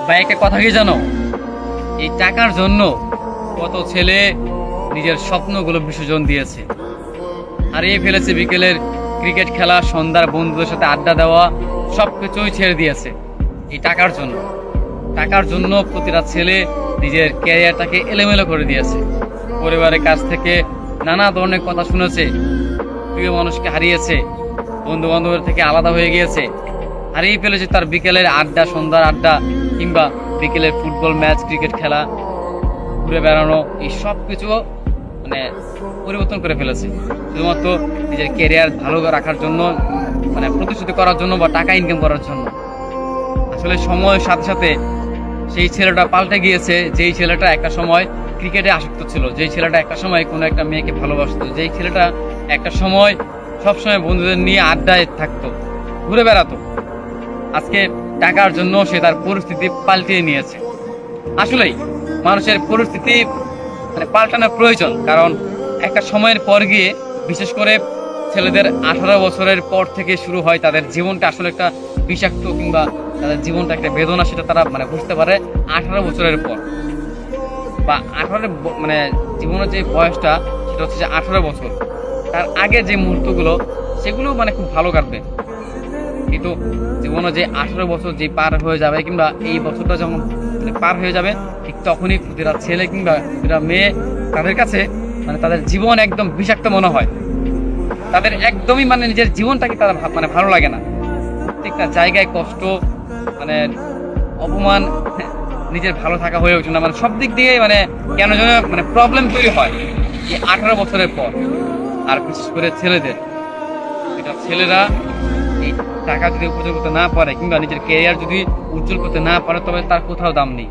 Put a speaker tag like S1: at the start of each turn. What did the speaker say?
S1: ভাই একটা কথা কি জানো, এই টাকার জন্য কত ছেলে নিজের স্বপ্নগুলো বিসর্জন দিয়েছে, হারিয়ে ফেলেছে বিকেলের ক্রিকেট খেলা, সন্ধ্যার বন্ধুদের সাথে আড্ডা দেওয়া, সবকিছুই ছেড়ে দিয়েছে এই টাকার জন্য। টাকার জন্য প্রতিটা ছেলে নিজের ক্যারিয়ারটাকে এলোমেলো করে দিয়েছে। পরিবারের কাছ থেকে নানা ধরনের কথা শুনেছে, প্রিয় মানুষকে হারিয়েছে, বন্ধু বান্ধবের থেকে আলাদা হয়ে গিয়েছে, হারিয়ে ফেলেছে তার বিকেলের আড্ডা, সন্ধ্যার আড্ডা, কিংবা বিকেলের ফুটবল ম্যাচ, ক্রিকেট খেলা, ঘুরে বেড়ানো, এই সব কিছু মানে পরিবর্তন করে ফেলেছে শুধুমাত্র নিজের ক্যারিয়ার ভালো রাখার জন্য, মানে প্রতিষ্ঠিত করার জন্য বা টাকা ইনকাম করার জন্য। আসলে সময়ের সাথে সাথে সেই ছেলেটা পাল্টে গিয়েছে। যেই ছেলেটা একটা সময় ক্রিকেটে আসক্ত ছিল, যেই ছেলেটা একটা সময় কোনো একটা মেয়েকে ভালোবাসতো, যেই ছেলেটা একটা সময় সবসময় বন্ধুদের নিয়ে আড্ডায় থাকতো, ঘুরে বেড়াতো, আজকে টাকার জন্য সে তার পরিস্থিতি পাল্টিয়ে নিয়েছে। আসলেই মানুষের পরিস্থিতি মানে পাল্টানোর প্রয়োজন, কারণ একটা সময়ের পর গিয়ে, বিশেষ করে ছেলেদের 18 বছরের পর থেকে শুরু হয় তাদের জীবনটা আসলে একটা বিষাক্ত, কিংবা তাদের জীবনটা একটা বেদনা, সেটা তারা মানে বুঝতে পারে 18 বছরের পর, বা 18 মানে জীবনের যে বয়সটা সেটা হচ্ছে যে 18 বছর। তার আগে যে মুহূর্তগুলো সেগুলো মানে খুব ভালো কাটবে, কিন্তু জীবনে যে 18 বছর যে পার হয়ে যাবে, কিংবা এই বছরটা যখন মানে পার হয়ে যাবে, ঠিক তখনই প্রতিটা ছেলে কিংবা প্রতিটা মেয়ে তাদের কাছে মানে তাদের জীবন একদম বিষাক্ত মনে হয়। তাদের একদমই মানে নিজের জীবনটাকে তারা মানে ভালো লাগে না। প্রত্যেকটা জায়গায় কষ্ট, মানে অপমান, নিজের ভালো থাকা হয়ে ওঠে না, মানে সব দিক দিয়ে মানে কেন যেন মানে প্রবলেম তৈরি হয় এই 18 বছরের পর। আর বিশেষ করে ছেলেদের, এটা ছেলেরা এই টাকা যদি উপার্জন করতে না পারে, কিংবা নিজের ক্যারিয়ার যদি উজ্জ্বল করতে না পারে, তবে তার কোথাও দাম নেই।